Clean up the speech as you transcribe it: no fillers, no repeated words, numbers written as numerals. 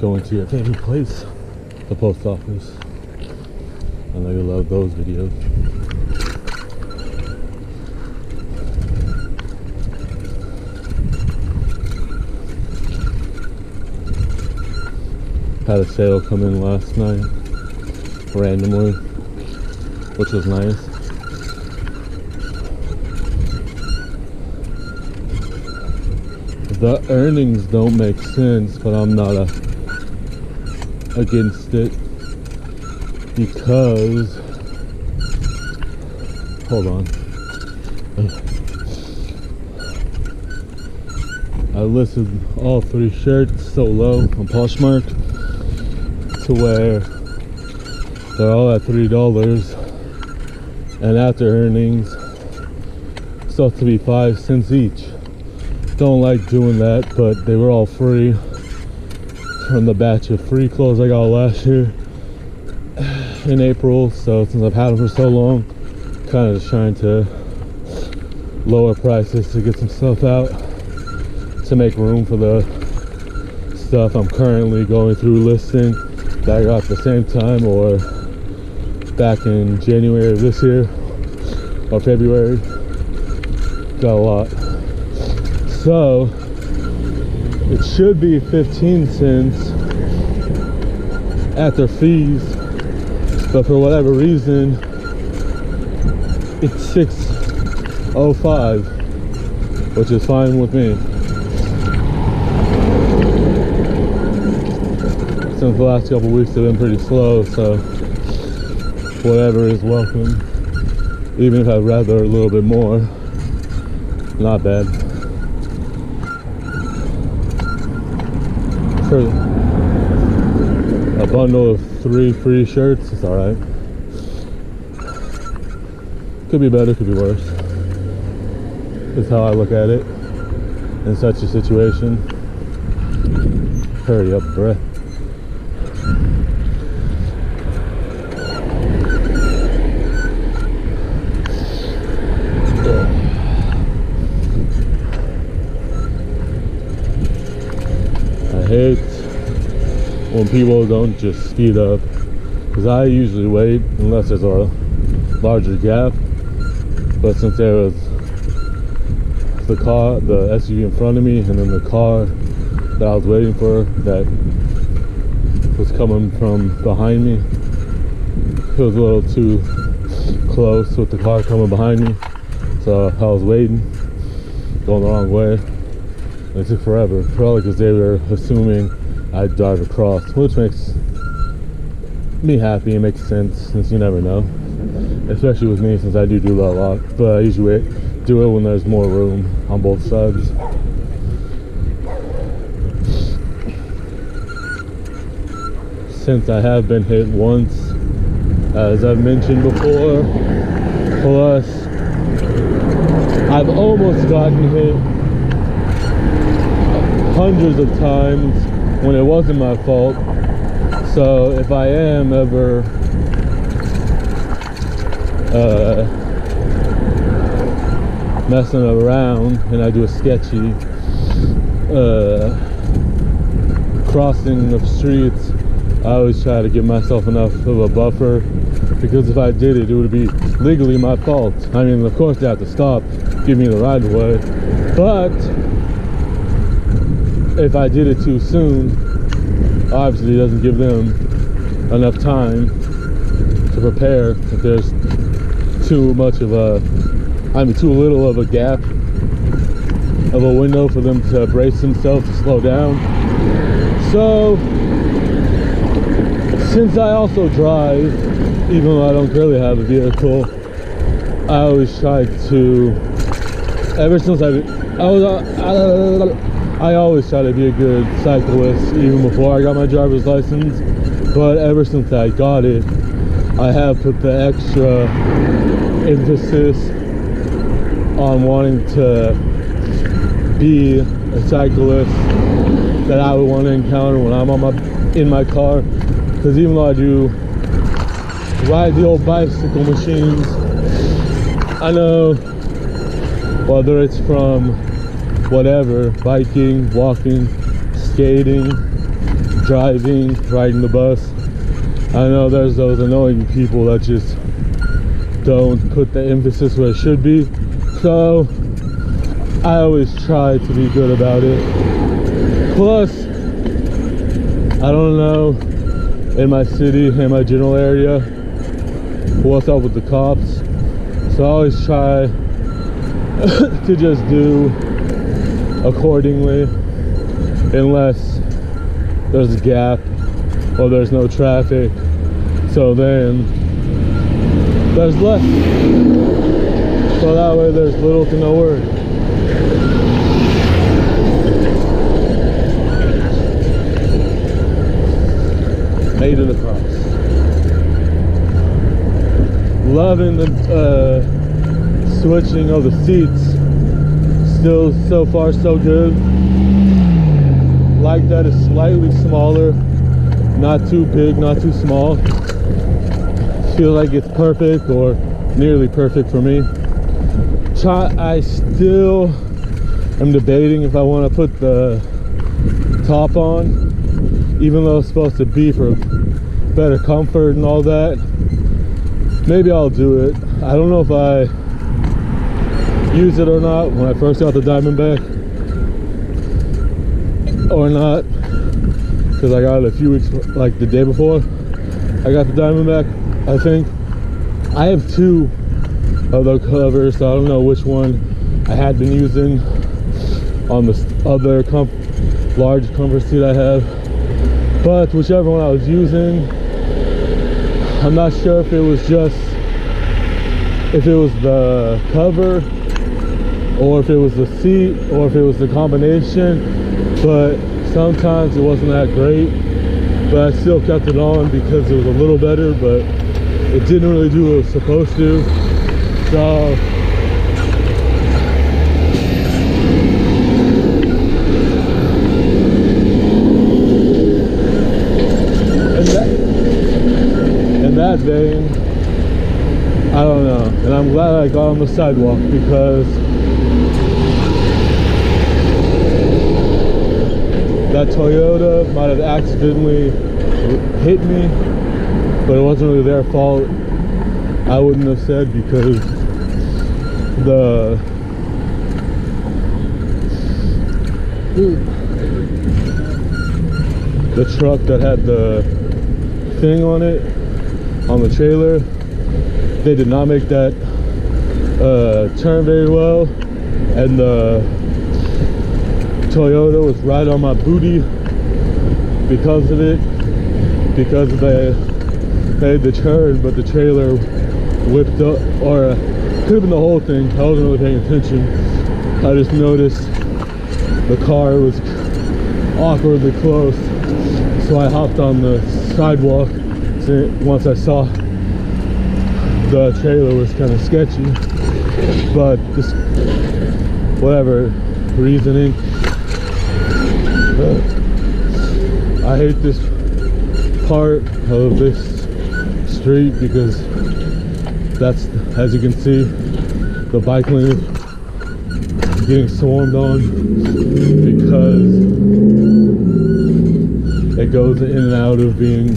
going to your favorite place, the post office. I know you love those videos. Had a sale come in last night, randomly, which was nice. The earnings don't make sense, but I'm not against it, because, hold on, I listed all 3 shirts so low on Poshmark to where they're all at $3, and after earnings it's supposed to be 5 cents each. Don't like doing that, but they were all free from the batch of free clothes I got last year in April. So since I've had them for so long, kind of just trying to lower prices to get some stuff out to make room for the stuff I'm currently going through listing that I got at the same time or back in January of this year or February. Got a lot. So it should be 15 cents after fees, but for whatever reason it's $6.05, which is fine with me. Since the last couple weeks have been pretty slow, so whatever is welcome. Even if I'd rather a little bit more, not bad. For a bundle of 3 free shirts, it's alright. Could be better, could be worse. That's how I look at it in such a situation. Hurry up, bruh. I hate when people don't just speed up, because I usually wait unless there's a larger gap. But since there was the SUV in front of me, and then the car that I was waiting for that was coming from behind me, it was a little too close with the car coming behind me, so I was waiting, going the wrong way. It took forever, probably because they were assuming I'd drive across, which makes me happy. It makes sense, since you never know, especially with me, since I do that a lot. But I usually do it when there's more room on both sides. Since I have been hit once, as I've mentioned before, plus I've almost gotten hit hundreds of times when it wasn't my fault. So if I am ever messing around and I do a sketchy crossing of streets, I always try to give myself enough of a buffer, because if I did it, it would be legally my fault. I mean, of course they have to stop, give me the right of way, but if I did it too soon, obviously it doesn't give them enough time to prepare. If there's too little of a gap of a window for them to brace themselves to slow down. So since I also drive, even though I don't currently have a vehicle, I always try to, ever since I always try to be a good cyclist, even before I got my driver's license. But ever since I got it, I have put the extra emphasis on wanting to be a cyclist that I would want to encounter when I'm in my car. Because even though I do ride the old bicycle machines, I know whether it's from whatever, biking, walking, skating, driving, riding the bus. I know there's those annoying people that just don't put the emphasis where it should be. So I always try to be good about it. Plus, I don't know in my city, in my general area, what's up with the cops. So I always try to just do accordingly, unless there's a gap or there's no traffic. So then there's less. So that way there's little to no worry. Made it across. Loving the switching of the seats. Still so far so good. Like that it's slightly smaller, not too big, not too small. Feel like it's perfect or nearly perfect for me. I still am debating if I want to put the top on, even though it's supposed to be for better comfort and all that. Maybe I'll do it. I don't know if I use it or not when I first got the Diamondback or not, because I got it a few weeks, like the day before I got the Diamondback, I think. I have two of the covers, so I don't know which one I had been using on the other large comfort seat I have, but whichever one I was using, I'm not sure if it was the cover or if it was the seat or if it was the combination, but sometimes it wasn't that great. But I still kept it on because it was a little better, but it didn't really do what it was supposed to. So in that vein, I don't know, and I'm glad I got on the sidewalk, because that Toyota might have accidentally hit me, but it wasn't really their fault. I wouldn't have said, because the truck that had the thing on it, on the trailer, they did not make that turn very well, and the Toyota was right on my booty because of it, because they made the turn, but the trailer whipped up, or could have been the whole thing. I wasn't really paying attention. I just noticed the car was awkwardly close, so I hopped on the sidewalk once I saw the trailer was kind of sketchy. But just whatever reasoning, I hate this part of this street, because that's, as you can see, the bike lane is getting swarmed on, because it goes in and out of being